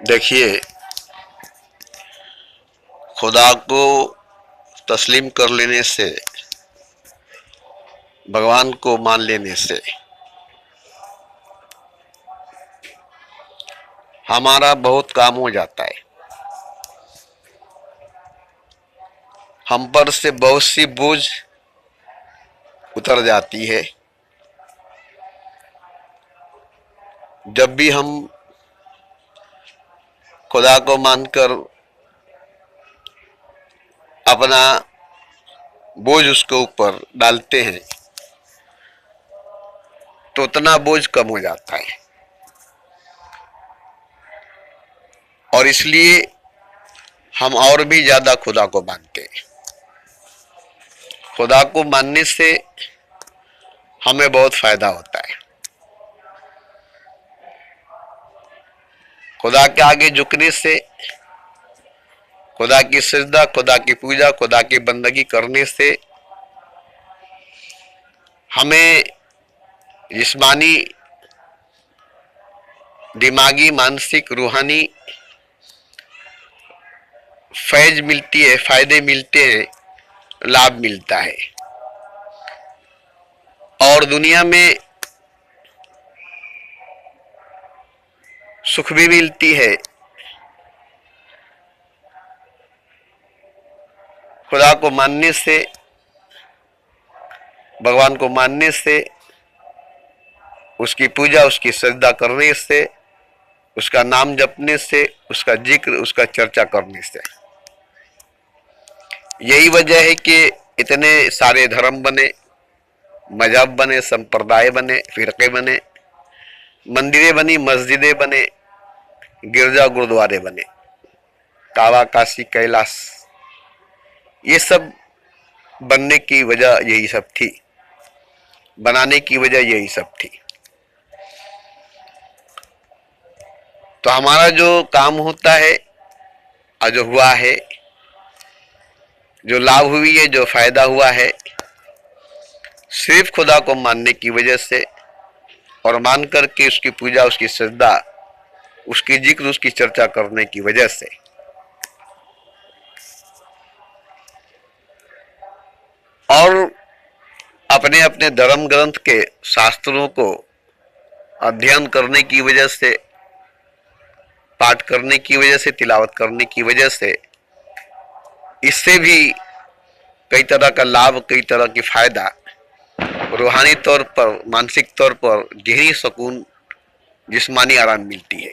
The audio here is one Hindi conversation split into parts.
देखिए, खुदा को तस्लीम कर लेने से, भगवान को मान लेने से हमारा बहुत काम हो जाता है। हम पर से बहुत सी बोझ उतर जाती है जब भी हम खुदा को मानकर अपना बोझ उसके ऊपर डालते हैं तो उतना बोझ कम हो जाता है। और इसलिए हम और भी ज्यादा खुदा को मानते हैं। खुदा को मानने से हमें बहुत फायदा होता है। खुदा के आगे झुकने से, खुदा की सजदा, खुदा की पूजा, खुदा की बंदगी करने से हमें जिस्मानी, दिमागी, मानसिक, रूहानी फैज मिलती है, फायदे मिलते हैं, लाभ मिलता है। और दुनिया में सुख भी मिलती है। खुदा को मानने से, भगवान को मानने से, उसकी पूजा, उसकी सजदा करने से, उसका नाम जपने से, उसका जिक्र, उसका चर्चा करने से। यही वजह है कि इतने सारे धर्म बने, मजहब बने, संप्रदाय बने, फिरके बने, मंदिरें बनी, मस्जिदें बने, गिरजा गुरुद्वारे बने, कावा, काशी, कैलाश। ये सब बनने की वजह यही सब थी, बनाने की वजह यही सब थी। तो हमारा जो काम होता है और जो हुआ है, जो लाभ हुई है, जो फायदा हुआ है, सिर्फ खुदा को मानने की वजह से और मान करके उसकी पूजा, उसकी सजदा, उसकी जिक्र, उसकी चर्चा करने की वजह से। और अपने अपने धर्म ग्रंथ के शास्त्रों को अध्ययन करने की वजह से, पाठ करने की वजह से, तिलावत करने की वजह से, इससे भी कई तरह का लाभ, कई तरह की फायदा, रूहानी तौर पर, मानसिक तौर पर गहरी सुकून, जिस्मानी आराम मिलती है।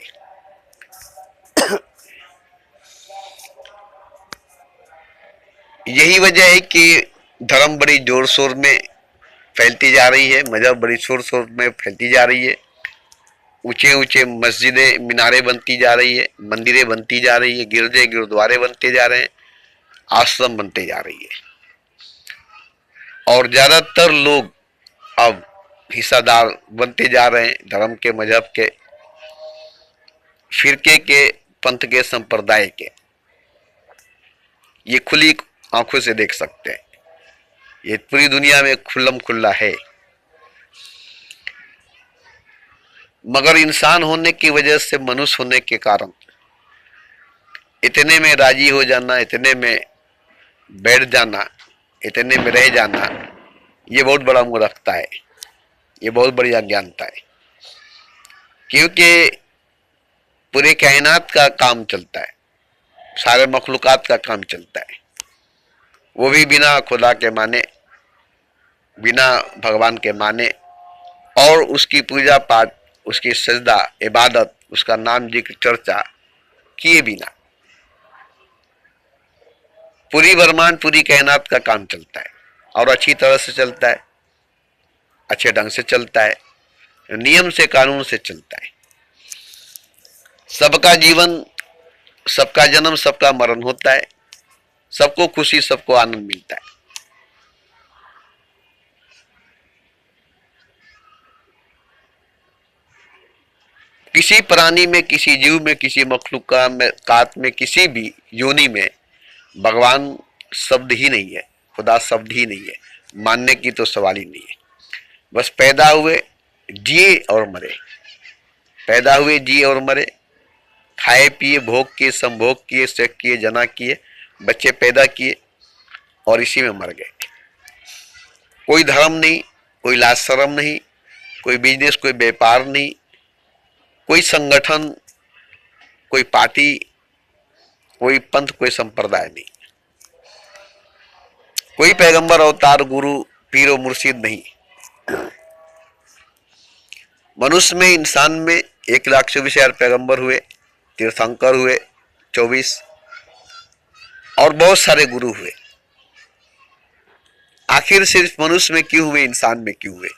यही वजह है कि धर्म बड़ी जोर शोर में फैलती जा रही है, मजहब बड़ी शोर शोर में फैलती जा रही है, ऊंचे ऊंचे मस्जिदें, मीनारें बनती जा रही है, मंदिरें बनती जा रही है, गिरजे, गुरुद्वारे बनते जा रहे हैं, आश्रम बनते जा रही है। और ज्यादातर लोग अब हिस्सादार बनते जा रहे हैं धर्म के, मजहब के, फिरके के, पंथ के, संप्रदाय के। ये खुली आंखों से देख सकते हैं, ये पूरी दुनिया में खुल्लम खुल्ला है। मगर इंसान होने की वजह से, मनुष्य होने के कारण इतने में राजी हो जाना, इतने में बैठ जाना, इतने में रह जाना, ये बहुत बड़ा मूर्खता है, ये बहुत बड़ी अज्ञानता है। क्योंकि पूरे कायनात का काम चलता है, सारे मखलूकात का काम चलता है, वो भी बिना खुदा के माने, बिना भगवान के माने और उसकी पूजा पाठ, उसकी सजदा, इबादत, उसका नाम जिक्र, चर्चा किए बिना पूरी ब्रह्मांड, पूरी कायनात का काम चलता है। और अच्छी तरह से चलता है, अच्छे ढंग से चलता है, नियम से, कानून से चलता है। सबका जीवन, सबका जन्म, सबका मरण होता है, सबको खुशी, सबको आनंद मिलता है। किसी प्राणी में, किसी जीव में, किसी मखलूकात में, किसी भी योनि में भगवान शब्द ही नहीं है, खुदा शब्द ही नहीं है, मानने की तो सवाल ही नहीं है। बस पैदा हुए, जिए और मरे, पैदा हुए, जिए और मरे, खाए पिए, भोग किए, संभोग किए, सेक किए, जना किए, बच्चे पैदा किए और इसी में मर गए। कोई धर्म नहीं, कोई लाज शर्म नहीं, कोई बिजनेस, कोई व्यापार नहीं, कोई संगठन, कोई पार्टी, कोई पंथ, कोई संप्रदाय नहीं, कोई पैगंबर, अवतार, गुरु, पीर और मुर्शिद नहीं। मनुष्य में, इंसान में 1,24,000 पैगंबर हुए, तीर्थंकर हुए 24 और बहुत सारे गुरु हुए। आखिर सिर्फ मनुष्य में क्यों हुए, इंसान में क्यों हुए?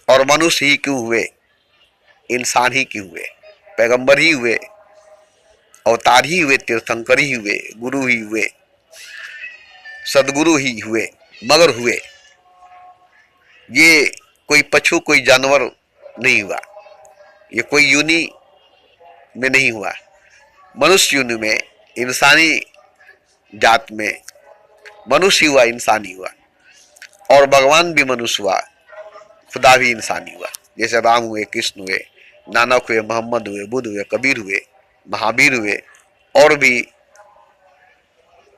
और मनुष्य ही क्यों हुए, इंसान ही क्यों हुए? पैगंबर ही हुए, अवतार ही हुए, तीर्थंकर ही हुए, गुरु ही हुए, सदगुरु ही हुए, मगर हुए। ये कोई पशु, कोई जानवर नहीं हुआ, ये कोई यूनि में नहीं हुआ। मनुष्य यूनि में, इंसानी जात में मनुष्य हुआ, इंसानी हुआ। और भगवान भी मनुष्य हुआ, खुदा भी इंसानी हुआ। जैसे राम हुए, कृष्ण हुए, नानक हुए, मोहम्मद हुए, बुद्ध हुए, कबीर हुए, महावीर हुए, और भी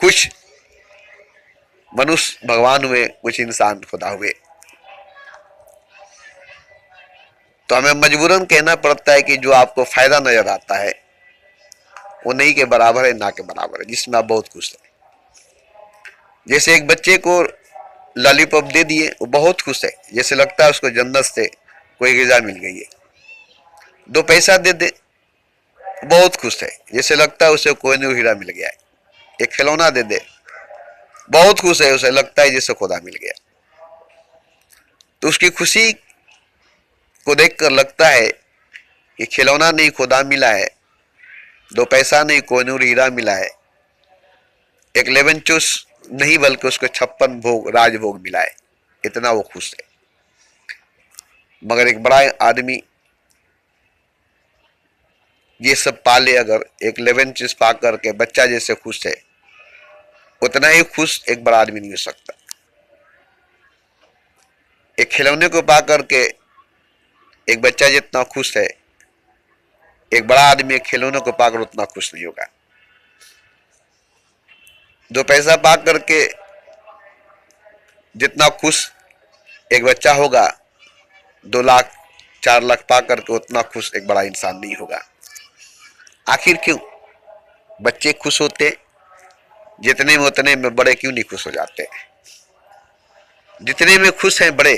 कुछ मनुष्य भगवान हुए, कुछ इंसान खुदा हुए। तो हमें मजबूरन कहना पड़ता है कि जो आपको फायदा नजर आता है वो नहीं के बराबर है, ना के बराबर है, जिसमें आप बहुत खुश हैं। जैसे एक बच्चे को लॉलीपॉप दे दिए, वो बहुत खुश है, जैसे लगता है उसको जन्नत से कोई ग़िज़ा मिल गई है। 2 पैसा दे दे, बहुत खुश है, जैसे लगता है उसे कोई नहीं हीरा मिल गया है। एक खिलौना दे दे, बहुत खुश है, उसे लगता है जैसे खुदा मिल गया। तो उसकी खुशी को देखकर लगता है कि खिलौना नहीं, खुदा मिला है। 2 पैसा नहीं, कोहिनूर हीरा मिला है। एक लेमन जूस नहीं, बल्कि उसको 56 भोग, राजभोग मिला है। इतना वो खुश है। मगर एक बड़ा आदमी ये सब पाले, अगर एक लेमन जूस पा करके बच्चा जैसे खुश है, उतना ही खुश एक बड़ा आदमी नहीं हो सकता। एक खिलौने को पा करके एक बच्चा जितना खुश है, एक बड़ा आदमी एक खिलौने को पाकर उतना खुश नहीं होगा। 2 पैसा पा करके जितना खुश एक बच्चा होगा, 2 लाख 4 लाख पा करके उतना खुश एक बड़ा इंसान नहीं होगा। आखिर क्यों? बच्चे खुश होते जितने में, उतने में बड़े क्यों नहीं खुश हो जाते? जितने में खुश हैं बड़े,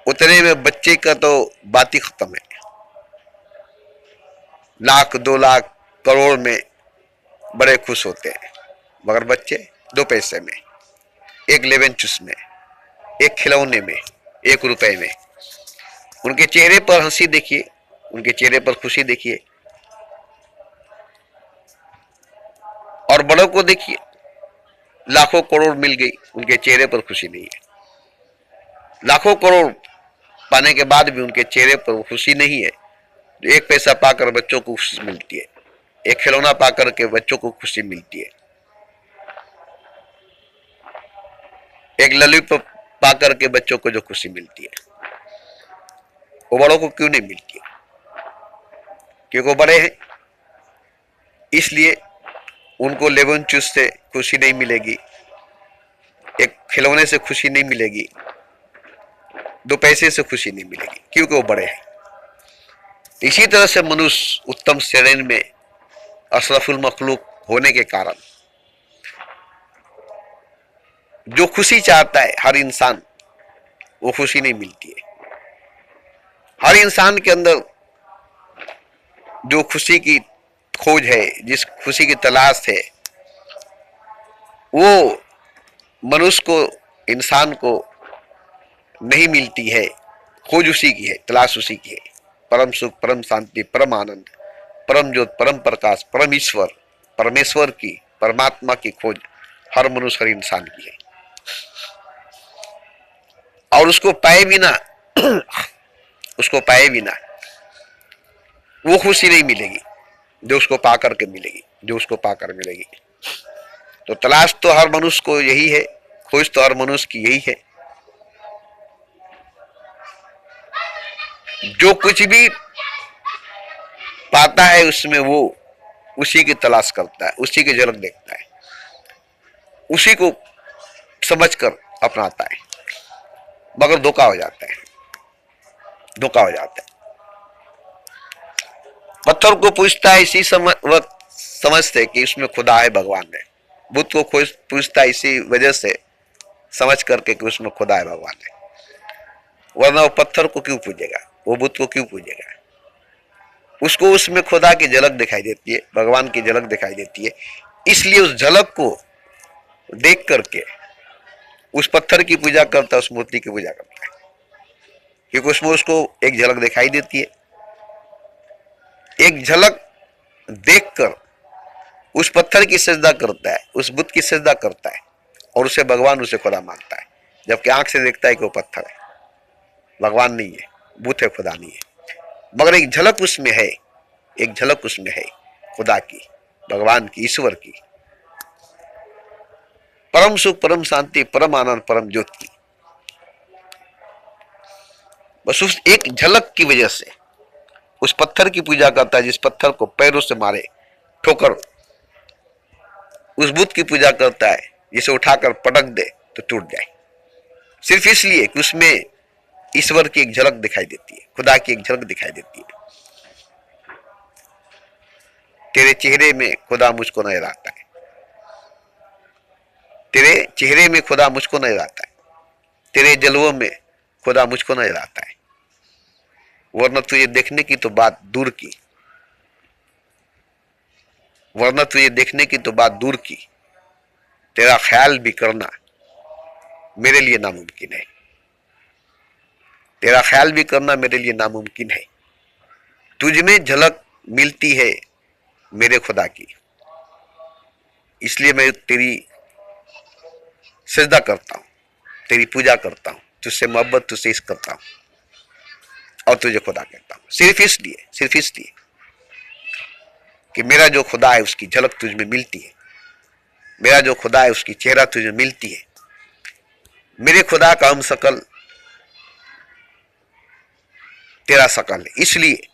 उतने में बच्चे का तो बात ही खत्म है। लाख, 2 लाख, करोड़ में बड़े खुश होते हैं, मगर बच्चे 2 पैसे में, एक लेमन जूस में, एक खिलौने में, 1 रुपए में। उनके चेहरे पर हंसी देखिए, उनके चेहरे पर खुशी देखिए। और बड़ों को देखिए, लाखों करोड़ मिल गई, उनके चेहरे पर खुशी नहीं है। लाखों करोड़ पाने के बाद भी उनके चेहरे पर खुशी नहीं है। 1 पैसा पाकर बच्चों को खुशी मिलती है, एक खिलौना पाकर के बच्चों को खुशी मिलती है, एक लॉलीपॉप पाकर के बच्चों को जो खुशी मिलती है, वो बड़ों को क्यों नहीं मिलती है? क्योंकि वो बड़े हैं, इसलिए उनको लेमन जूस से खुशी नहीं मिलेगी, एक खिलौने से खुशी नहीं मिलेगी, 2 पैसे से खुशी नहीं मिलेगी, क्योंकि वो बड़े हैं। इसी तरह से मनुष्य उत्तम श्रेणी में अशरफुल मखलूक होने के कारण जो खुशी चाहता है हर इंसान, वो खुशी नहीं मिलती है। हर इंसान के अंदर जो खुशी की खोज है, जिस खुशी की तलाश है, वो मनुष्य को, इंसान को नहीं मिलती है। खोज उसी की है, तलाश उसी की है। परम सुख, परम शांति, परम आनंद, परम ज्योत, परम प्रकाश, परम ईश्वर, परमेश्वर की, परमात्मा की खोज हर मनुष्य, हर इंसान की है। और उसको पाए बिना उसको पाए बिना वो खुशी नहीं मिलेगी जो उसको पा करके मिलेगी, जो उसको पाकर मिलेगी। तो तलाश तो हर मनुष्य को यही है, खोज तो हर मनुष्य की यही है। जो कुछ भी पाता है उसमें वो उसी की तलाश करता है, उसी की झलक देखता है, उसी को समझकर अपनाता है, मगर धोखा हो जाता है, धोखा हो जाता है। पत्थर को पूछता है इसी वक्त समझते कि उसमें खुदा है, भगवान है। बुद्ध को पूछता है इसी वजह से समझ करके कि उसमें खुदा है, भगवान है। वरना वो पत्थर को क्यों पूजेगा, वो बुद्ध को क्यों पूजेगा? उसको उसमें खुदा की झलक दिखाई देती है, भगवान की झलक दिखाई देती है, इसलिए उस झलक को देख करके उस पत्थर की पूजा करता है, उस मूर्ति की पूजा करता है, क्योंकि उसमें उसको एक झलक दिखाई देती है। एक झलक देखकर उस पत्थर की सजदा करता है, उस बुद्ध की सजदा करता है, और उसे भगवान, उसे खुदा मानता है। जबकि आंख से देखता है कि वो पत्थर है, भगवान नहीं है, बुद्ध है, खुदा नहीं है। मगर एक झलक उसमें है, एक झलक उसमें है खुदा की, भगवान की, ईश्वर की, परम सुख, परम शांति, परम आनंद, परम ज्योति। बस उस एक झलक की वजह से उस पत्थर की पूजा करता है, जिस पत्थर को पैरों से मारे ठोकर। उस बुद्ध की पूजा करता है जिसे उठाकर पटक दे तो टूट जाए, सिर्फ इसलिए कि उसमें ईश्वर की एक झलक दिखाई देती है, खुदा की एक झलक दिखाई देती है। तेरे चेहरे में खुदा मुझको नजर आता है, तेरे चेहरे में खुदा मुझको नजर आता है, तेरे जलवों में खुदा मुझको नजर आता है। वरना तुझे देखने की तो बात दूर की, वरना तुझे देखने की तो बात दूर की, तेरा ख्याल भी करना मेरे लिए नामुमकिन है, तेरा ख्याल भी करना मेरे लिए नामुमकिन है। तुझ में झलक मिलती है मेरे खुदा की, इसलिए मैं तेरी सजदा करता हूं, तेरी पूजा करता हूं, तुझसे मोहब्बत, तुझसे इश्क करता हूं और तुझे खुदा कहता हूं। सिर्फ इसलिए कि मेरा जो खुदा है उसकी झलक तुझ में मिलती है, मेरा जो खुदा है उसकी चेहरा तुझे मिलती है। मेरे खुदा का हम शकल तेरा शकल है, इसलिए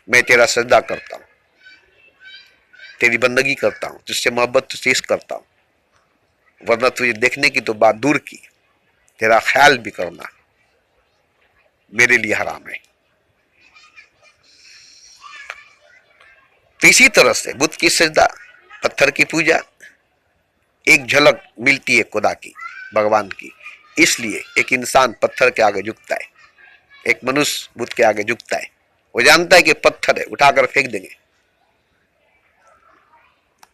मैं तेरा सजदा करता हूं, तेरी बंदगी करता हूं, तुझसे मोहब्बत, तुझसे इश्क करता हूं। वरना तुझे देखने की तो बात दूर की, तेरा ख्याल भी करना मेरे लिए हराम है। तो इसी तरह से बुद्ध की सजदा, पत्थर की पूजा, एक झलक मिलती है खुदा की, भगवान की, इसलिए एक इंसान पत्थर के आगे झुकता है, एक मनुष्य बुद्ध के आगे झुकता है। वो जानता है कि पत्थर है, उठाकर फेंक देंगे,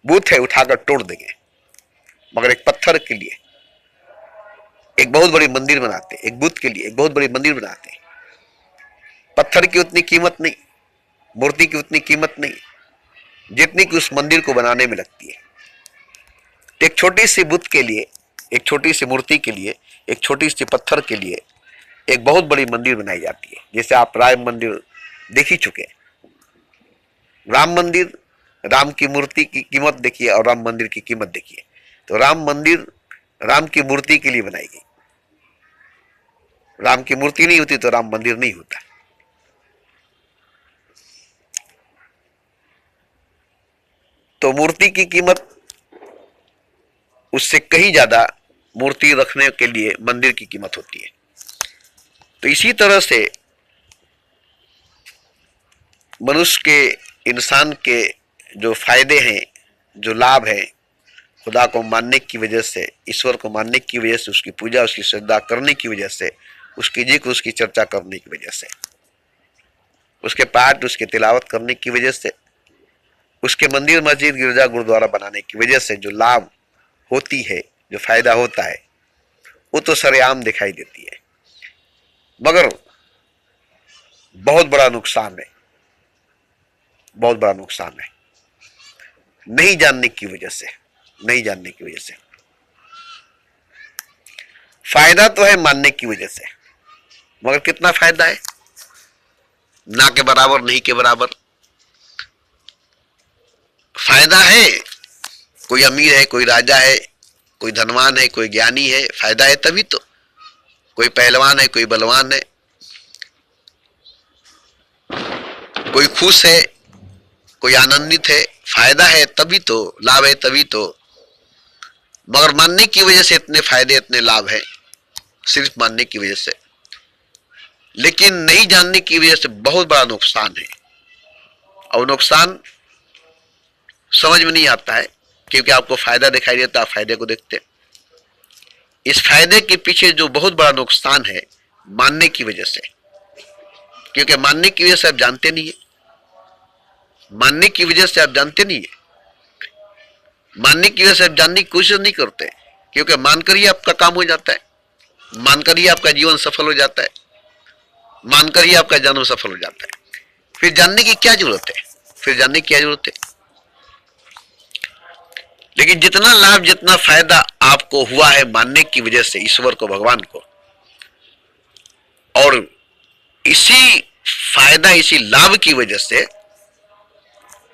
बुद्ध है, उठाकर तोड़ देंगे, मगर एक पत्थर के लिए एक बहुत बड़ी मंदिर बनाते, एक बुद्ध के लिए एक बहुत बड़ी मंदिर बनाते। पत्थर की उतनी कीमत नहीं, मूर्ति की उतनी कीमत नहीं जितनी कि उस मंदिर को बनाने में लगती है। एक छोटी सी बुद्ध के लिए, एक छोटी सी मूर्ति के लिए, एक छोटी सी पत्थर के लिए एक बहुत बड़ी मंदिर बनाई जाती है। जैसे आप राम मंदिर देख ही चुके हैं, राम मंदिर, राम की मूर्ति की कीमत देखिए और राम मंदिर की कीमत देखिए। तो राम मंदिर राम की मूर्ति के लिए बनाई गई, राम की मूर्ति नहीं होती तो राम मंदिर नहीं होता। तो मूर्ति की कीमत उससे कहीं ज्यादा मूर्ति रखने के लिए मंदिर की कीमत होती है। तो इसी तरह से मनुष्य के, इंसान के जो फायदे हैं, जो लाभ है, खुदा को मानने की वजह से, ईश्वर को मानने की वजह से, उसकी पूजा, उसकी श्रद्धा करने की वजह से, उसकी जिक्र, उसकी चर्चा करने की वजह से, उसके पाठ, उसके तिलावत करने की वजह से, उसके मंदिर, मस्जिद, गिरजा, गुरुद्वारा बनाने की वजह से जो लाभ होती है, जो फायदा होता है, वो तो सरेआम दिखाई देती है। मगर बहुत बड़ा नुकसान है, बहुत बड़ा नुकसान है नहीं जानने की वजह से, नहीं जानने की वजह से। फायदा तो है मानने की वजह से, मगर कितना फायदा है? ना के बराबर, नहीं के बराबर। फायदा है, कोई अमीर है, कोई राजा है, कोई धनवान है, कोई ज्ञानी है, फायदा है तभी तो। कोई पहलवान है, कोई बलवान है, खुश है, कोई आनंदित है, फायदा है तभी तो, लाभ है तभी तो। मगर मानने की वजह से इतने फायदे, इतने लाभ है, सिर्फ मानने की वजह से। लेकिन नहीं जानने की वजह से बहुत बड़ा नुकसान है, और नुकसान समझ में नहीं आता है, क्योंकि आपको फायदा दिखाई देता, आप फायदे को देखते। इस फायदे के पीछे जो बहुत बड़ा नुकसान है, मानने की वजह से, क्योंकि मानने की वजह से आप जानते नहीं है, मानने की वजह से आप जानते नहीं है, मानने की वजह से आप जानने की कोशिश नहीं करते, क्योंकि मानकर ही आपका काम हो जाता है, मानकर ही आपका जीवन सफल हो जाता है, मानकर ही आपका जन्म सफल हो जाता है। फिर जानने की क्या जरूरत है, फिर जानने की क्या जरूरत है। लेकिन जितना लाभ, जितना फायदा आपको हुआ है मानने की वजह से ईश्वर को, भगवान को, और इसी फायदा, इसी लाभ की वजह से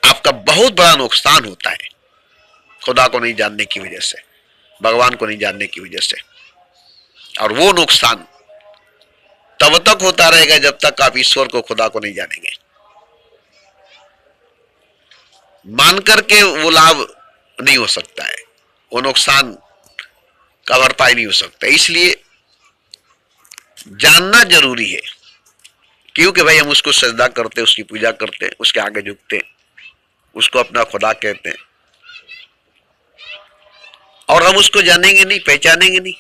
आपका बहुत बड़ा नुकसान होता है, खुदा को नहीं जानने की वजह से, भगवान को नहीं जानने की वजह से। और वो नुकसान तब तक होता रहेगा जब तक आप ईश्वर को, खुदा को नहीं जानेंगे। मान करके वो लाभ नहीं हो सकता है, वो नुकसान का भरपाई नहीं हो सकता। इसलिए जानना जरूरी है, क्योंकि भाई हम उसको सजदा करते, उसकी पूजा करते, उसके आगे झुकते, उसको अपना खुदा कहते हैं, और हम उसको जानेंगे नहीं, पहचानेंगे नहीं,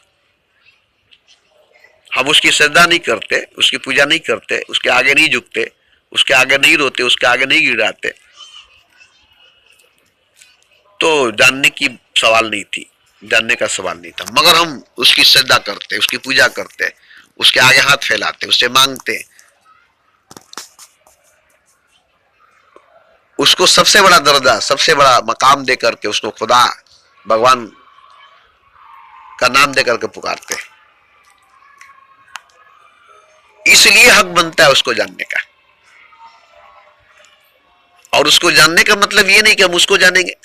हम उसकी सजदा नहीं करते, उसकी पूजा नहीं करते, उसके आगे नहीं झुकते, उसके आगे नहीं रोते, उसके आगे नहीं गिड़ाते, तो जानने की सवाल नहीं थी, जानने का सवाल नहीं था। मगर हम उसकी सजदा करते, उसकी पूजा करते, उसके आगे हाथ फैलाते, उससे मांगते, उसको सबसे बड़ा दर्जा, सबसे बड़ा मकाम देकर के उसको खुदा, भगवान का नाम देकर के पुकारते। इसलिए हक बनता है उसको जानने का। और उसको जानने का मतलब ये नहीं कि हम उसको जानेंगे,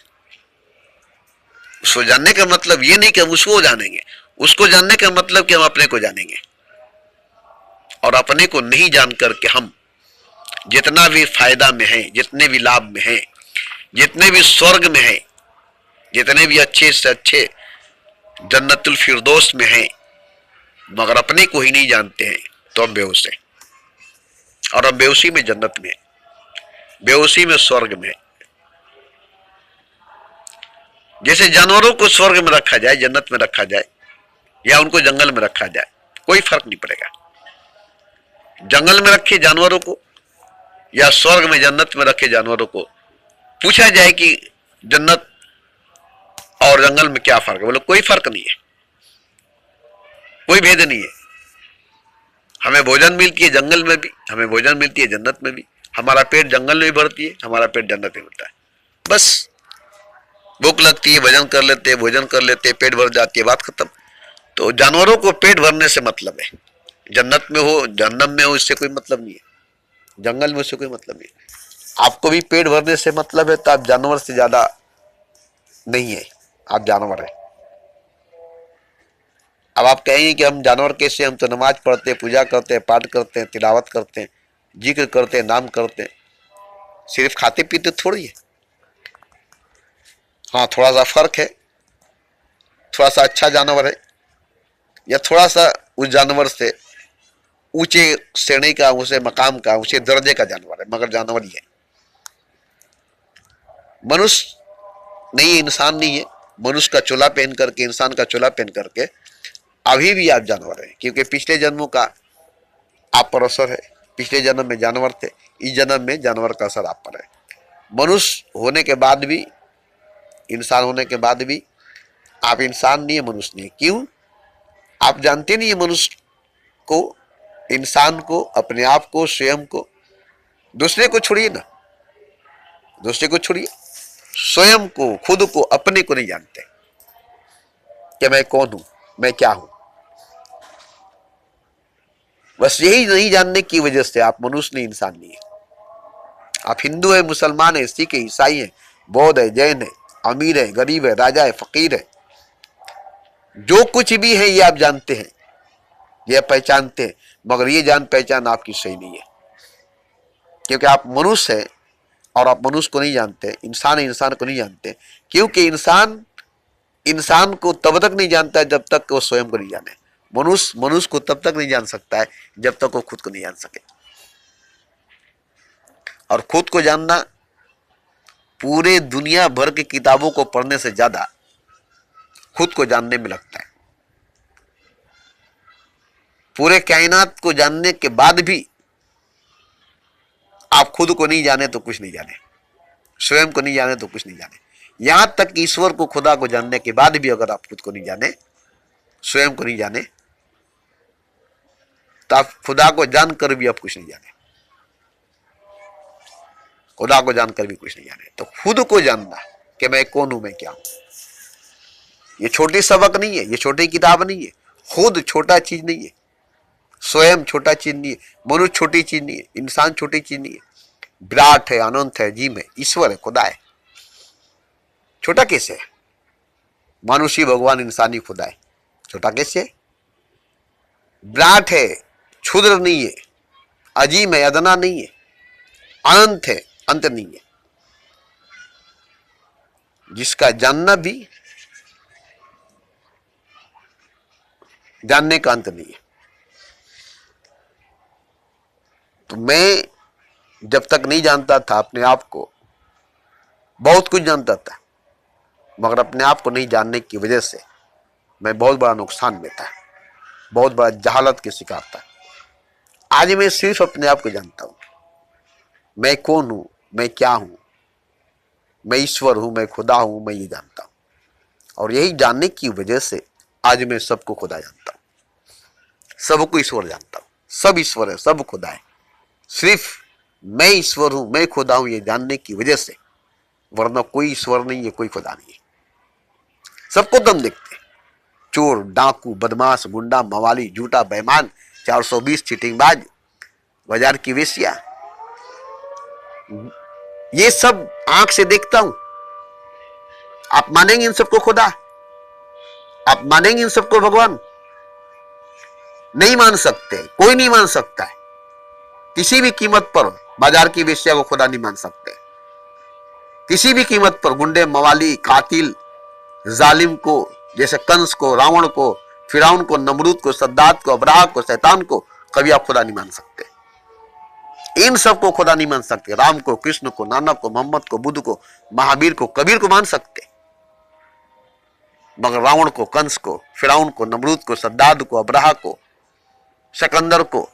उसको जानने का मतलब ये नहीं कि हम उसको जानेंगे, उसको जानने का मतलब कि हम अपने को जानेंगे। और अपने को नहीं जान करके हम जितना भी फायदा में है, जितने भी लाभ में है, जितने भी स्वर्ग में है, जितने भी अच्छे से अच्छे जन्नतुल फिरदौस में है, मगर अपने को ही नहीं जानते हैं, तो हम बेहोश हैं। और हम बेहोशी में जन्नत में, बेहोशी में स्वर्ग में। जैसे जानवरों को स्वर्ग में रखा जाए, जन्नत में रखा जाए, या उनको जंगल में रखा जाए, कोई फर्क नहीं पड़ेगा। जंगल में रखे जानवरों को या स्वर्ग में, जन्नत में रखे जानवरों को पूछा जाए कि जन्नत और जंगल में क्या फर्क है, बोलो कोई फर्क नहीं है, कोई भेद नहीं है। हमें भोजन मिलती है जंगल में भी, हमें भोजन मिलती है जन्नत में भी। हमारा पेट जंगल में भी भरती है, हमारा पेट जन्नत में भरता है। बस भूख लगती है, भोजन कर लेते हैं, भोजन कर लेते हैं, पेट भर जाती है, बात खत्म। तो जानवरों को पेट भरने से मतलब है, जन्नत में हो, जहन्नम में हो, इससे कोई मतलब नहीं है, जंगल में उससे कोई मतलब नहीं है। आपको भी पेट भरने से मतलब है, तो आप जानवर से ज्यादा नहीं है, आप जानवर है। अब आप कहेंगे कि हम जानवर कैसे, हम तो नमाज पढ़ते हैं, पूजा करते हैं, पाठ करते हैं, तिलावत करते हैं, जिक्र करते हैं, नाम करते हैं, सिर्फ खाते पीते थोड़ी है। हाँ, थोड़ा सा फर्क है, थोड़ा सा अच्छा जानवर है, या थोड़ा सा उस जानवर से ऊंचे श्रेणी का, ऊंचे मकाम का, ऊंचे दर्जे का जानवर है, मगर जानवर ही है। मनुष्य नहीं है, इंसान नहीं है। मनुष्य का चोला पहन करके, इंसान का चोला पहन करके अभी भी आप जानवर हैं, क्योंकि पिछले जन्मों का आप पर असर है। पिछले जन्म में जानवर थे, इस जन्म में जानवर का असर आप पर है। मनुष्य होने के बाद भी, इंसान होने के बाद भी आप इंसान नहीं है, मनुष्य नहीं है। क्यों? आप जानते नहीं है मनुष्य को, इंसान को, अपने आप को, स्वयं को। दूसरे को छोड़िए ना, दूसरे को छोड़िए, स्वयं को, खुद को, अपने को नहीं जानते कि मैं कौन हूं, मैं क्या हूं। बस यही नहीं जानने की वजह से आप मनुष्य नहीं, इंसान नहीं है। आप हिंदू है, मुसलमान है, सिख है, ईसाई है, बौद्ध है, जैन है, अमीर है, गरीब है, राजा है, फकीर है, जो कुछ भी है ये आप जानते हैं, ये पहचानते हैं, मगर ये जान पहचान आपकी सही नहीं है, क्योंकि आप मनुष्य हैं और आप मनुष्य को नहीं जानते, इंसान इंसान को नहीं जानते, क्योंकि इंसान इंसान को तब तक नहीं जानता है जब तक वो स्वयं को नहीं जाने। मनुष्य मनुष्य को तब तक नहीं जान सकता है जब तक वो खुद को नहीं जान सके। और खुद को जानना पूरे दुनिया भर की किताबों को पढ़ने से ज्यादा खुद को जानने में लगता है। पूरे कायनात को जानने के बाद भी आप खुद को नहीं जाने तो कुछ नहीं जाने, स्वयं को नहीं जाने तो कुछ नहीं जाने। यहां तक कि ईश्वर को, खुदा को जानने के बाद भी अगर आप खुद को नहीं जाने, स्वयं को नहीं जाने, तो आप खुदा को जानकर भी आप कुछ नहीं जाने। खुदा को जानकर भी कुछ नहीं जाने। तो खुद को जानना कि मैं कौन हूं, मैं क्या हूं, ये छोटी सबक नहीं है, ये छोटी किताब नहीं है। खुद छोटा चीज नहीं है, स्वयं छोटा चीज नहीं है, मनुष्य छोटी चीज नहीं है, इंसान छोटी चीज नहीं है। विराट है, अनंत है, जीव है, ईश्वर है, खुदा है। छोटा कैसे है? मनुष्य भगवान, इंसानी खुदा है, छोटा कैसे है? विराट है, क्षुद्र नहीं है, अजीम है, अदना नहीं है, अनंत है, अंत नहीं है, जिसका जानना भी जानने का अंत नहीं है। तो मैं जब तक नहीं जानता था अपने आप को, बहुत कुछ जानता था, मगर अपने आप को नहीं जानने की वजह से मैं बहुत बड़ा नुकसान में था, बहुत बड़ा जहालत के शिकार था। आज मैं सिर्फ अपने आप को जानता हूं, मैं कौन हूं, मैं क्या हूं, मैं ईश्वर हूं, मैं खुदा हूं, मैं ये जानता हूं। और यही जानने की वजह से आज मैं सबको खुदा जानता हूं, सबको ईश्वर जानता हूं। सब ईश्वर है, सब खुदा है, सिर्फ मैं ईश्वर हूं, मैं खुदा हूं, ये जानने की वजह से। वरना कोई ईश्वर नहीं है, कोई खुदा नहीं है। सबको दम देखते, चोर, डाकू, बदमाश, गुंडा, मवाली, झूठा, बेईमान, 420, चीटिंगबाज, बाजार की वेश्या, ये सब आंख से देखता हूं। आप मानेंगे इन सबको खुदा? आप मानेंगे इन सबको भगवान? नहीं मान सकते, कोई नहीं मान सकता है। किसी भी कीमत पर बाजार की वेश्या को खुदा नहीं मान सकते। किसी भी कीमत पर गुंडे, मवाली, कातिल, जालिम को, जैसे कंस को, रावण को, फिरौन को, नमरूद को, सद्दात को, अब्राह को, शैतान को कभी आप खुदा नहीं मान सकते। इन सबको खुदा नहीं मान सकते। राम को, कृष्ण को, नानक को, मोहम्मद को, बुद्ध को, महावीर को, कबीर को मान सकते, मगर रावण को, कंस को, फिरौन को, नमरूद को, सद्दात को, अब्राह को, सिकंदर को,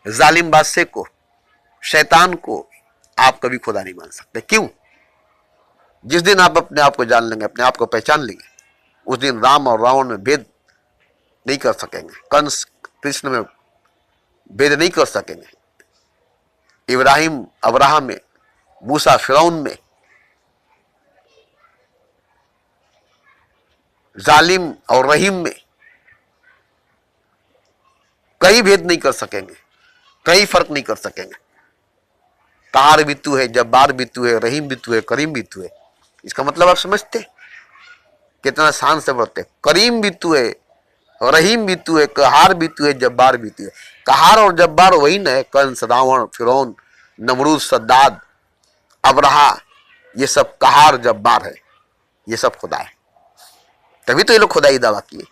जालिम बादशाह को, शैतान को आप कभी खुदा नहीं मान सकते। क्यों? जिस दिन आप अपने आप को जान लेंगे, अपने आप को पहचान लेंगे, उस दिन राम और रावण में भेद नहीं कर सकेंगे, कंस कृष्ण में भेद नहीं कर सकेंगे, इब्राहिम अब्राहम में, मूसा फिरौन में, जालिम और रहीम में कई भेद नहीं कर सकेंगे, कई फर्क नहीं कर सकेंगे। कहार भी तू है, जब्बार भी तू है, रहीम भी तू है, करीम भी तू है। इसका मतलब आप समझते कितना शान से बढ़ते? करीम भी तू है, रहीम भी तू है, कहार भी तू है, जब्बार भी तू है। कहार और जब्बार वही न है, कंस, रावण, फिरौन, नमरूद, सद्दाद, अब्राहा, ये सब कहार जब्बार है, ये सब खुदा है। तभी तो ये लोग खुदाई दावा किए।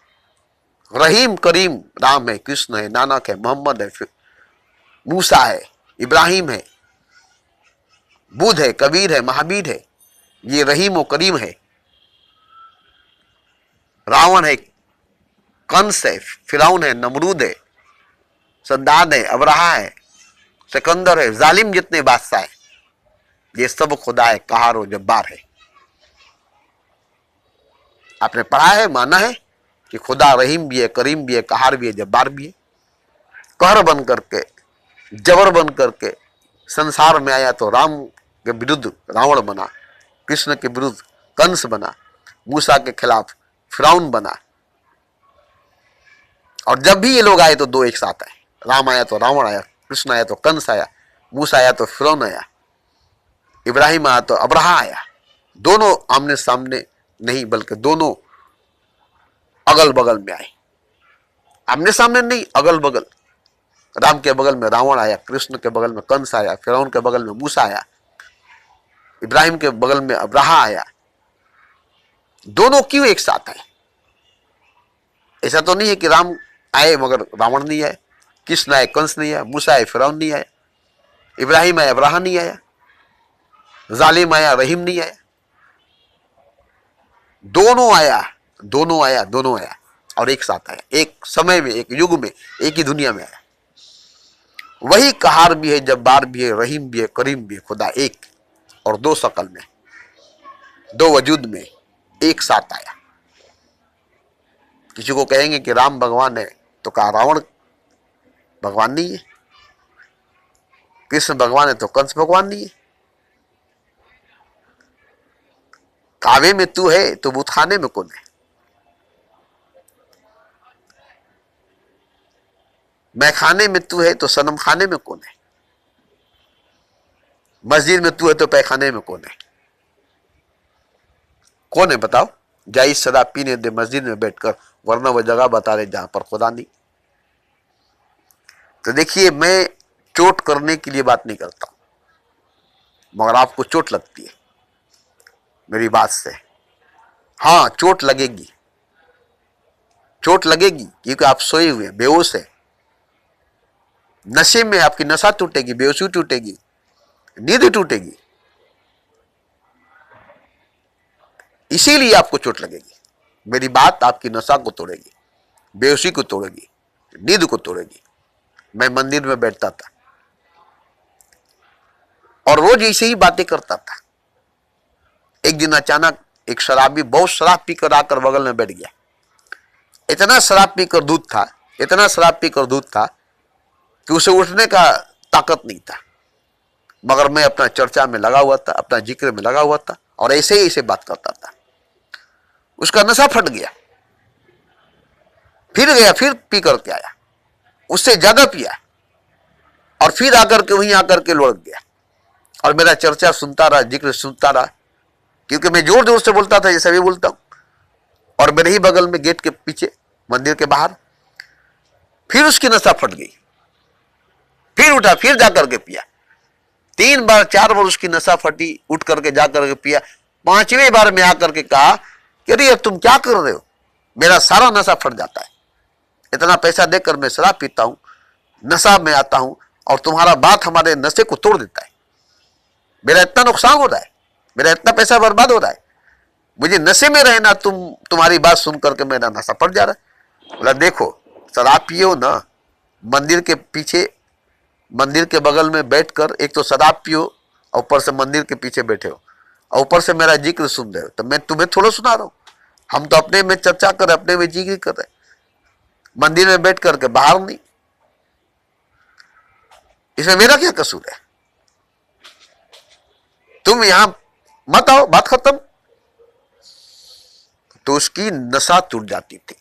रहीम करीम राम है, कृष्ण है, नानक है, मोहम्मद है, मूसा है, इब्राहिम है, बुद्ध है, कबीर है, महावीर है, ये रहीम और करीम है। रावण है, कंस है, फिरौन है, नमरूद है, सद्दाद है, अब्राहा है, सिकंदर है, जालिम जितने बादशाह है, ये सब खुदा है, कहार और जब्बार है। आपने पढ़ा है, माना है कि खुदा रहीम भी है, करीम भी है, कहार भी है, जब्बार भी है। कहर बन करके, जबर बन करके संसार में आया तो राम के विरुद्ध रावण बना, कृष्ण के विरुद्ध कंस बना, मूसा के खिलाफ फिरौन बना। और जब भी ये लोग आए तो दो एक साथ आए। राम आया तो रावण आया, कृष्ण आया तो कंस आया, मूसा आया तो फिरौन आया, इब्राहिम आया तो अब्राहा आया। दोनों आमने सामने नहीं, बल्कि दोनों अगल बगल में आए। आमने सामने नहीं, अगल बगल। राम के बगल में रावण आया, कृष्ण के बगल में कंस आया, फिरौन के बगल में मूसा आया, इब्राहिम के बगल में अब्राहा आया। दोनों क्यों एक साथ आए? ऐसा तो नहीं है कि राम आए मगर रावण नहीं आए, कृष्ण आए कंस नहीं आया, मूसा आए फिरौन नहीं आया, इब्राहिम आया अब्राहा नहीं आया, जालिम आया रहीम नहीं आया। दोनों आया, दोनों आया, दोनों आया और एक साथ आया, एक समय में, एक युग में, एक ही दुनिया में आया। वही कहार भी है, जब्बार भी है, रहीम भी है, करीम भी है। खुदा एक और दो शकल में, दो वजूद में एक साथ आया। किसी को कहेंगे कि राम भगवान है तो कहा रावण भगवान नहीं है, कृष्ण भगवान है तो कंस भगवान नहीं है। कावे में तू है तो बूतखाने में कौन है? मैं खाने में तू है तो सनम खाने में कौन है? मस्जिद में तू है तो पैखाने में कौन है? कौन है बताओ? जाइज शराब पीने दे मस्जिद में बैठकर, वरना वह जगह बता रहे जहां पर खुदा नहीं। तो देखिए, मैं चोट करने के लिए बात नहीं करता, मगर आपको चोट लगती है मेरी बात से। हाँ, चोट लगेगी, चोट लगेगी, क्योंकि आप सोए हुए हैं, बेहोश है, नशे में, आपकी नशा टूटेगी, बेहोशी टूटेगी, नींद टूटेगी, इसीलिए आपको चोट लगेगी। मेरी बात आपकी नशा को तोड़ेगी, बेहोशी को तोड़ेगी, नींद को तोड़ेगी। मैं मंदिर में बैठता था और रोज ऐसे ही बातें करता था। एक दिन अचानक एक शराबी बहुत शराब पीकर आकर बगल में बैठ गया। इतना शराब पीकर दूध था, इतना शराब पीकर दूध था कि उसे उठने का ताकत नहीं था, मगर मैं अपना चर्चा में लगा हुआ था, अपना जिक्र में लगा हुआ था और ऐसे ही ऐसे बात करता था। उसका नशा फट गया, फिर गया, फिर पी करके आया, उससे ज्यादा पिया और फिर आकर के वहीं आकर के लौट गया और मेरा चर्चा सुनता रहा, जिक्र सुनता रहा, क्योंकि मैं जोर जोर से बोलता था जैसे भी बोलता हूं। और मेरे ही बगल में गेट के पीछे मंदिर के बाहर फिर उसकी नशा फट गई, फिर उठा, फिर जाकर के पिया। 3 बार 4 बार उसकी नशा फटी, उठ करके जाकर के पिया। 5वें बार में आकर के कहा कि अरे तुम क्या कर रहे हो, मेरा सारा नशा फट जाता है, इतना पैसा देकर मैं शराब पीता हूं, नशा में आता हूं और तुम्हारा बात हमारे नशे को तोड़ देता है, मेरा इतना नुकसान हो रहा है, मेरा इतना पैसा बर्बाद हो रहा है, मुझे नशे में रहना, तुम्हारी बात सुन करके मेरा नशा पड़ जा रहा है। बोला देखो, शराब पियो ना, मंदिर के पीछे, मंदिर के बगल में बैठकर एक तो शराब पियो और ऊपर से मंदिर के पीछे बैठे हो और ऊपर से मेरा जिक्र सुन रहे हो, तो मैं तुम्हें थोड़ा सुना रहा हूं। हम तो अपने में चर्चा कर रहे, अपने में जिक्र कर रहे, मंदिर में बैठ करके, बाहर नहीं। इसमें मेरा क्या कसूर है? तुम यहां मत आओ, बात खत्म। तो उसकी नशा टूट जाती थी।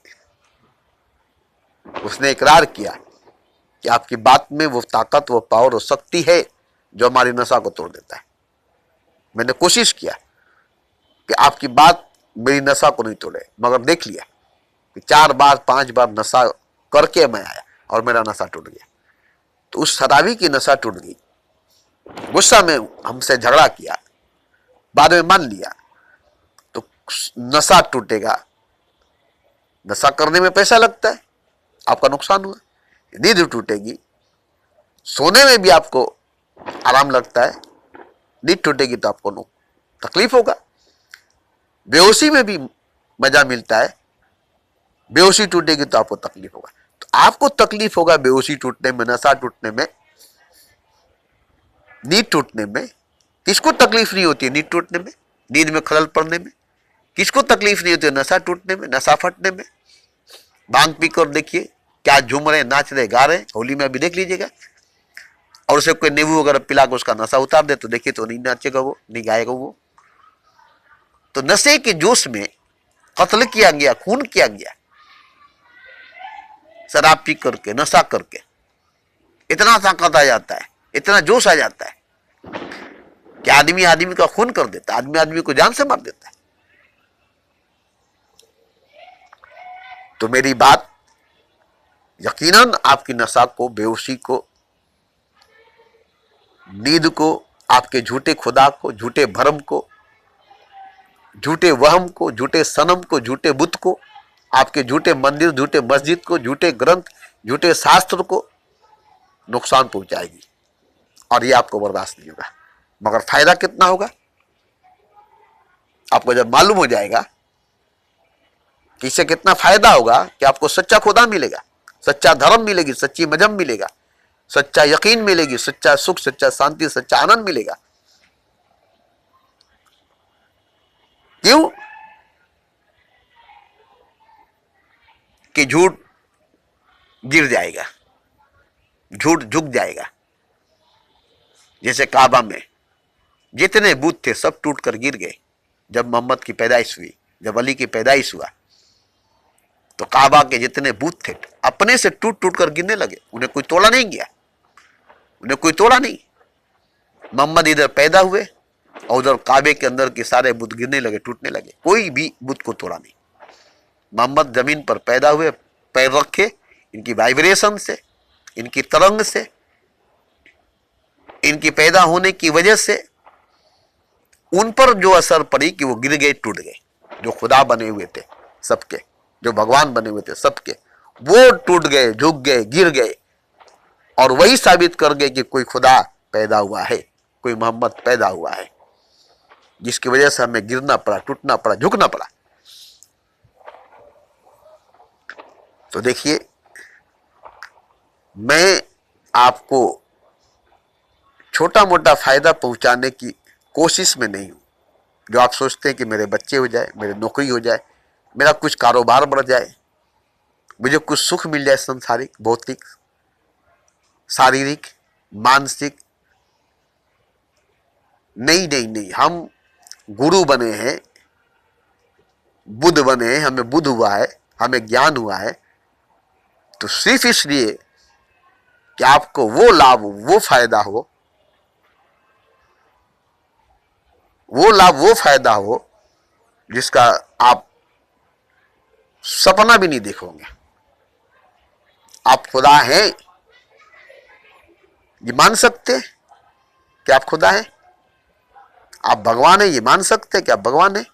उसने इकरार किया कि आपकी बात में वो ताकत, वो पावर, वो शक्ति है जो हमारी नशा को तोड़ देता है। मैंने कोशिश किया कि आपकी बात मेरी नशा को नहीं तोड़े, मगर देख लिया कि 4 बार 5 बार नशा करके मैं आया और मेरा नशा टूट गया। तो उस शराबी की नशा टूट गई, गुस्सा में हमसे झगड़ा किया, बाद में मान लिया। तो नशा टूटेगा, नशा करने में पैसा लगता है, आपका नुकसान हुआ। नींद टूटेगी, सोने में भी आपको आराम लगता है, नींद टूटेगी तो आपको तकलीफ होगा। बेहोशी में भी मजा मिलता है, बेहोशी टूटेगी तो आपको तकलीफ होगा। तो आपको तकलीफ होगा बेहोशी टूटने में, नशा टूटने में, नींद टूटने में। किसको तकलीफ नहीं होती है नींद टूटने में, नींद में खलल पड़ने में? किसको तकलीफ नहीं होती है नशा टूटने में, नशा फटने में? भांग पीकर देखिए क्या झूम रहे, नाच रहे, गा रहे। होली में अभी देख लीजिएगा, और उसे कोई नींबू वगैरह पिला के उसका नशा उतार दे तो देखिए तो नहीं नाचेगा वो, नहीं गाएगा वो। तो नशे के जोश में कत्ल किया गया, खून किया गया, शराब पी करके, नशा करके। इतना ताकत आ जाता है, इतना जोश आ जाता है कि आदमी आदमी का खून कर देता है, आदमी आदमी को जान से मार देता है। तो मेरी बात यकीनन आपकी नशा को, बेहोशी को, नींद को, आपके झूठे खुदा को, झूठे भरम को, झूठे वहम को, झूठे सनम को, झूठे बुत को, आपके झूठे मंदिर, झूठे मस्जिद को, झूठे ग्रंथ, झूठे शास्त्र को नुकसान पहुंचाएगी और ये आपको बर्दाश्त नहीं होगा। मगर फायदा कितना होगा आपको जब मालूम हो जाएगा कि इससे कितना फायदा होगा कि आपको सच्चा खुदा मिलेगा, सच्चा धर्म मिलेगी, सच्ची मजहब मिलेगा, सच्चा यकीन मिलेगी, सच्चा सुख, सच्चा शांति, सच्चा आनंद मिलेगा। क्यों कि झूठ गिर जाएगा, झूठ झुक जाएगा। जैसे काबा में जितने बुत थे सब टूट कर गिर गए। जब मोहम्मद की पैदाइश हुई, जब अली की पैदाइश हुआ, तो काबा के जितने बुत थे अपने से टूट टूट कर गिरने लगे। उन्हें कोई तोड़ा नहीं गया, उन्हें कोई तोड़ा नहीं। मोहम्मद इधर पैदा हुए और उधर काबे के अंदर के सारे बुत गिरने लगे, टूटने लगे, कोई भी बुत को तोड़ा नहीं। मोहम्मद जमीन पर पैदा हुए, पैर रखे, इनकी वाइब्रेशन से, इनकी तरंग से, इनकी पैदा होने की वजह से उन पर जो असर पड़ी कि वो गिर गए, टूट गए। जो खुदा बने हुए थे सबके, जो भगवान बने हुए थे सबके, वो टूट गए, झुक गए, गिर गए और वही साबित कर गए कि कोई खुदा पैदा हुआ है, कोई मोहम्मद पैदा हुआ है, जिसकी वजह से हमें गिरना पड़ा, टूटना पड़ा, झुकना पड़ा। तो देखिए, मैं आपको छोटा मोटा फायदा पहुंचाने की कोशिश में नहीं हूं। जो आप सोचते हैं कि मेरे बच्चे हो जाए, मेरी नौकरी हो जाए, मेरा कुछ कारोबार बढ़ जाए, मुझे कुछ सुख मिल जाए, सांसारिक, भौतिक, शारीरिक, मानसिक, नहीं नहीं नहीं। हम गुरु बने हैं, बुद्ध बने हैं, हमें बुद्ध हुआ है, हमें ज्ञान हुआ है, तो सिर्फ इसलिए कि आपको वो लाभ, वो फायदा हो, वो लाभ, वो फायदा हो जिसका आप सपना भी नहीं देखोगे। आप खुदा हैं ये मान सकते कि आप खुदा हैं? आप भगवान हैं ये मान सकते कि आप भगवान हैं?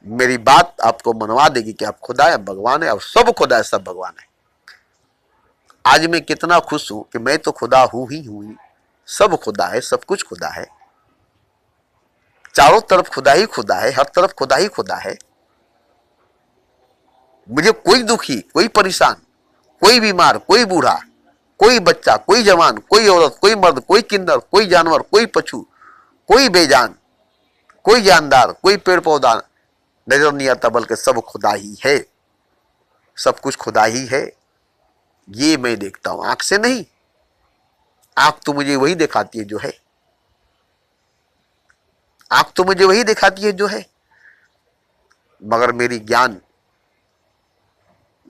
मेरी बात आपको मनवा देगी कि आप खुदा है, भगवान है, और सब खुदा है, सब भगवान है। आज मैं कितना खुश हूं कि मैं तो खुदा हूं ही हूं, सब खुदा है, सब कुछ खुदा है, चारों तरफ खुदा ही खुदा है, हर तरफ खुदा ही खुदा है। मुझे कोई दुखी, कोई परेशान, कोई बीमार, कोई बूढ़ा, कोई बच्चा, कोई जवान, कोई औरत, कोई मर्द, कोई किन्नर, कोई जानवर, कोई पशु, कोई बेजान, कोई जानदार, कोई पेड़ पौधा नजर नहीं आता, बल्कि सब खुदा ही है, सब कुछ खुदा ही है। ये मैं देखता हूं, आंख से नहीं। आंख तो मुझे वही दिखाती है जो है, आंख तो मुझे वही दिखाती है जो है, मगर मेरी ज्ञान,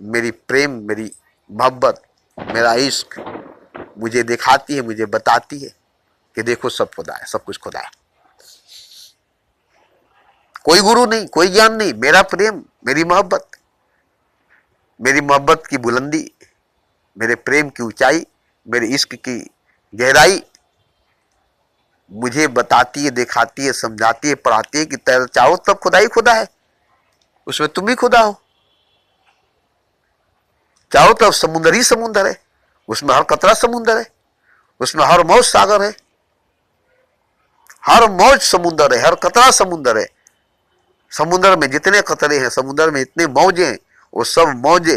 मेरी प्रेम, मेरी मोहब्बत, मेरा इश्क मुझे दिखाती है, मुझे बताती है कि देखो सब खुदा है, सब कुछ खुदा है। कोई गुरु नहीं, कोई ज्ञान नहीं, मेरा प्रेम, मेरी मोहब्बत, मेरी मोहब्बत की बुलंदी, मेरे प्रेम की ऊंचाई, मेरे इश्क की गहराई मुझे बताती है, दिखाती है, समझाती है, पढ़ाती है कि तेरे चाहो तब खुदा ही खुदा है, उसमें तुम भी खुदा हो। चारों तरफ समुद्र ही समुद्र है, उसमें हर कतरा समुद्र है, उसमें हर मौज सागर है, हर मौज समुद्र है, हर कतरा समुद्र है। समुद्र में जितने कतरे हैं, समुद्र में इतने मौजे हैं, वो सब मौजे,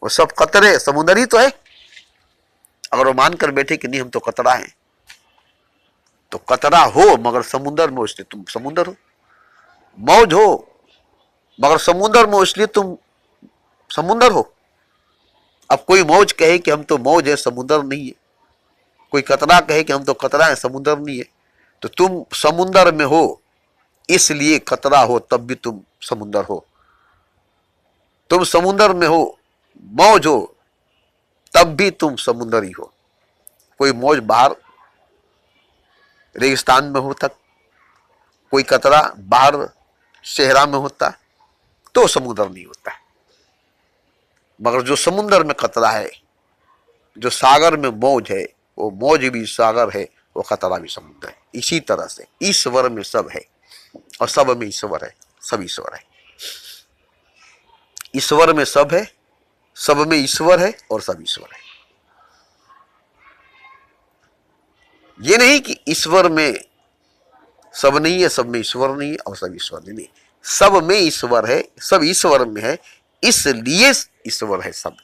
वो सब कतरे समुद्र ही तो है। अगर वो मानकर बैठे कि नहीं हम तो कतरा हैं, तो कतरा हो मगर समुद्र में, इसलिए तुम समुद्र हो। मौज हो मगर समुद्र में, इसलिए तुम समुद्र हो। अब कोई मौज कहे कि हम तो मौज है, समुद्र नहीं है, कोई कतरा कहे कि हम तो कतरा है, समुद्र नहीं है, तो तुम समुद्र में हो इसलिए कतरा हो, तब भी तुम समुद्र हो। तुम समुद्र में हो, मौज हो, तब भी तुम समुद्र ही हो। कोई मौज बाहर रेगिस्तान में होता, कोई कतरा बाहर सेहरा में होता, तो समुद्र नहीं होता। मगर जो समुन्द्र में खतरा है, जो सागर में मौज है, वो मौज भी सागर है, वो खतरा भी समुद्र है। इसी तरह से ईश्वर में सब है और सब में ईश्वर है, सब ईश्वर है। ईश्वर में सब है, सब में ईश्वर है और सब ईश्वर है। ये नहीं कि ईश्वर में सब नहीं है, सब में ईश्वर नहीं है और सब ईश्वर नहीं। सब में ईश्वर है, सब ईश्वर में है, इसलिए ईश्वर है सब।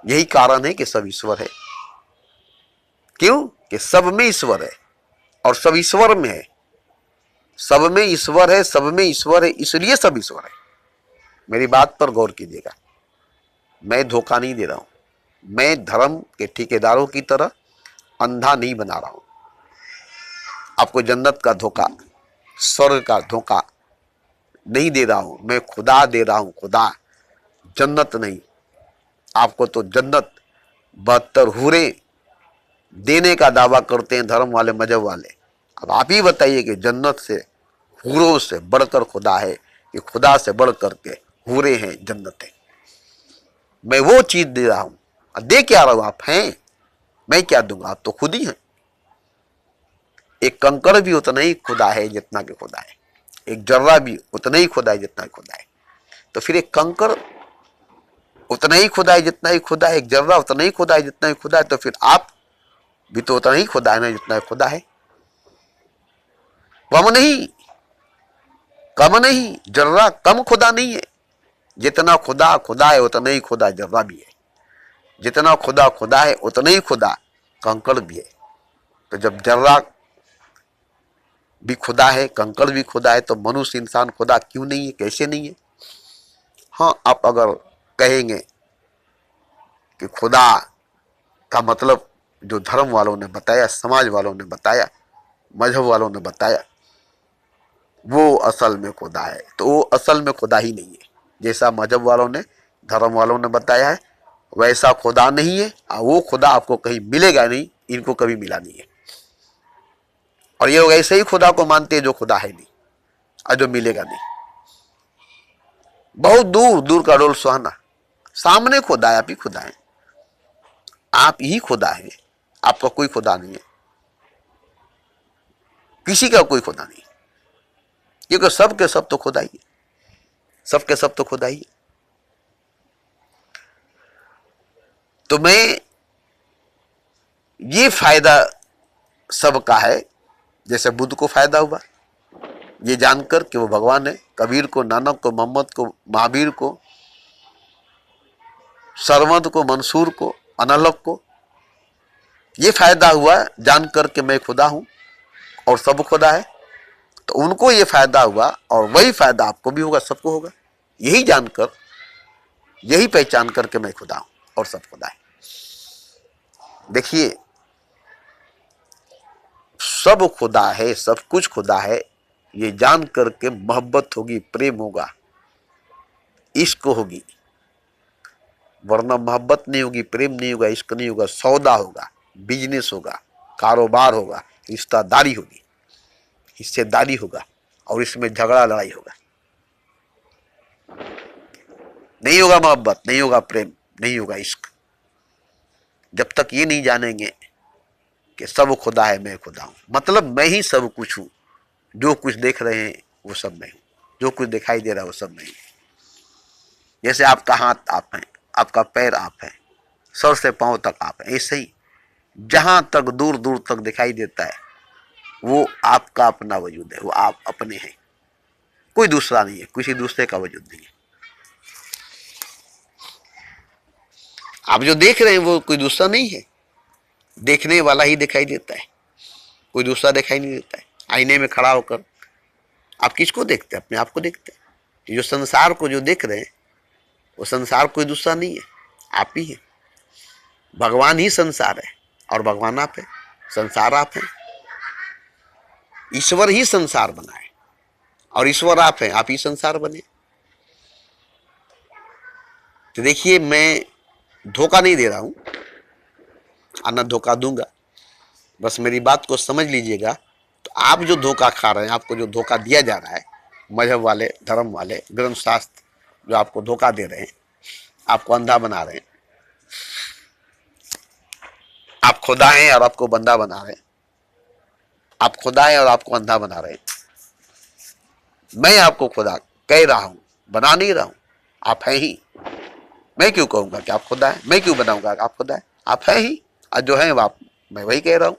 यही कारण है कि सब ईश्वर है। क्यों? कि सब में ईश्वर है और सब ईश्वर में है। सब में ईश्वर है, सब में ईश्वर है, इसलिए सब ईश्वर है। मेरी बात पर गौर कीजिएगा, मैं धोखा नहीं दे रहा हूं। मैं धर्म के ठेकेदारों की तरह अंधा नहीं बना रहा हूं। आपको जन्नत का धोखा, स्वर्ग का धोखा नहीं दे रहा हूं। मैं खुदा दे रहा हूं, खुदा, जन्नत नहीं। आपको तो जन्नत 72 हूरे देने का दावा करते हैं धर्म वाले, मजहब वाले। अब आप ही बताइए कि जन्नत से, हूरों से बढ़कर खुदा है कि खुदा से बढ़ करके हूरे हैं, जन्नत है। मैं वो चीज दे रहा हूं। दे क्या रहा हूं? आप हैं, मैं क्या दूंगा? आप तो खुद ही हैं। एक कंकड़ भी उतना ही खुदा है जितना कि खुदा है। एक जर्रा भी उतना ही खुदा है जितना ही खुदा है। तो फिर एक कंकड़ उतना ही खुदा है जितना ही खुदा है, एक जर्रा उतना ही खुदा है जितना ही खुदा है, तो फिर आप भी तो उतना ही खुदा है ना जितना खुदा है। कम नहीं, कम नहीं, जर्रा कम खुदा नहीं है। जितना खुदा खुदा है उतना ही खुदा जर्रा भी है। जितना खुदा खुदा है उतना ही खुदा कंकड़ भी है। तो जब जर्रा भी खुदा है, कंकड़ भी खुदा है, तो मनुष्य इंसान खुदा क्यों नहीं है? कैसे नहीं है? हाँ, आप अगर कहेंगे कि खुदा का मतलब जो धर्म वालों ने बताया, समाज वालों ने बताया, मजहब वालों ने बताया, वो असल में खुदा है, तो वो असल में खुदा ही नहीं है। जैसा मजहब वालों ने, धर्म वालों ने बताया है, वैसा खुदा नहीं है। और वो खुदा आपको कहीं मिलेगा नहीं, इनको कभी मिला नहीं है। और ये लोग ऐसे ही खुदा को मानते हैं जो खुदा है नहीं और जो मिलेगा नहीं। बहुत दूर दूर का डोल सुहाना, सामने खुदा है, आप ही खुदा है, आप ही खुदा है। आपका कोई खुदा नहीं है, किसी का कोई खुदा नहीं, क्योंकि सब के सब तो खुदा ही है, सब के सब तो खुदा ही है। तो मैं, ये फायदा सबका है। जैसे बुद्ध को फायदा हुआ ये जानकर कि वो भगवान है, कबीर को, नानक को, मोहम्मद को, महावीर को, सरवंत को, मंसूर को, अनलक को, ये फायदा हुआ जानकर के मैं खुदा हूं और सब खुदा है। तो उनको ये फायदा हुआ और वही फायदा आपको भी होगा, सबको होगा। यही जानकर, यही पहचान करके मैं खुदा हूं और सब खुदा है। देखिए, सब खुदा है, सब कुछ खुदा है, ये जान करके मोहब्बत होगी, प्रेम होगा, इश्क होगी। वरना मोहब्बत नहीं होगी, प्रेम नहीं होगा, इश्क नहीं होगा, सौदा होगा, बिजनेस होगा, कारोबार होगा, रिश्तेदारी होगी, हिस्सेदारी होगा, और इसमें झगड़ा लड़ाई होगा। नहीं होगा मोहब्बत, नहीं होगा प्रेम, नहीं होगा इश्क, जब तक ये नहीं जानेंगे कि सब खुदा है, मैं खुदा हूं। मतलब मैं ही सब कुछ हूं। जो कुछ देख रहे हैं वो सब मैं हूं, जो कुछ दिखाई दे रहा है वो सब मैं हूं। जैसे आपका हाथ आप हैं, आपका पैर आप है, सर से पांव तक आप है, ऐसे ही जहां तक दूर दूर तक दिखाई देता है वो आपका अपना वजूद है, वो आप अपने हैं, कोई दूसरा नहीं है, किसी दूसरे का वजूद नहीं है। आप जो देख रहे हैं वो कोई दूसरा नहीं है, देखने वाला ही दिखाई देता है, कोई दूसरा दिखाई नहीं देता है। आईने में खड़ा होकर आप किसको देखते हैं? अपने आप को देखते हैं। जो संसार को जो देख रहे हैं वो संसार कोई दूसरा नहीं है, आप ही है। भगवान ही संसार है और भगवान आप है, संसार आप है। ईश्वर ही संसार बना है और ईश्वर आप है, आप ही संसार बने। तो देखिए, मैं धोखा नहीं दे रहा हूं और न धोखा दूंगा, बस मेरी बात को समझ लीजिएगा। तो आप जो धोखा खा रहे हैं, आपको जो धोखा दिया जा रहा है, मजहब वाले, धर्म वाले, ग्रंथ शास्त्र जो आपको धोखा दे रहे हैं, आपको अंधा बना रहे हैं। आप खुदा हैं और आपको बंदा बना रहे हैं। आप खुदा हैं और आपको अंधा बना रहे हैं। मैं आपको खुदा कह रहा हूं, बना नहीं रहा हूं, आप हैं ही। मैं क्यों कहूंगा कि आप खुदा है? मैं क्यों बनाऊंगा आप खुदा है? आप हैं ही, और जो है आप, मैं वही कह रहा हूं।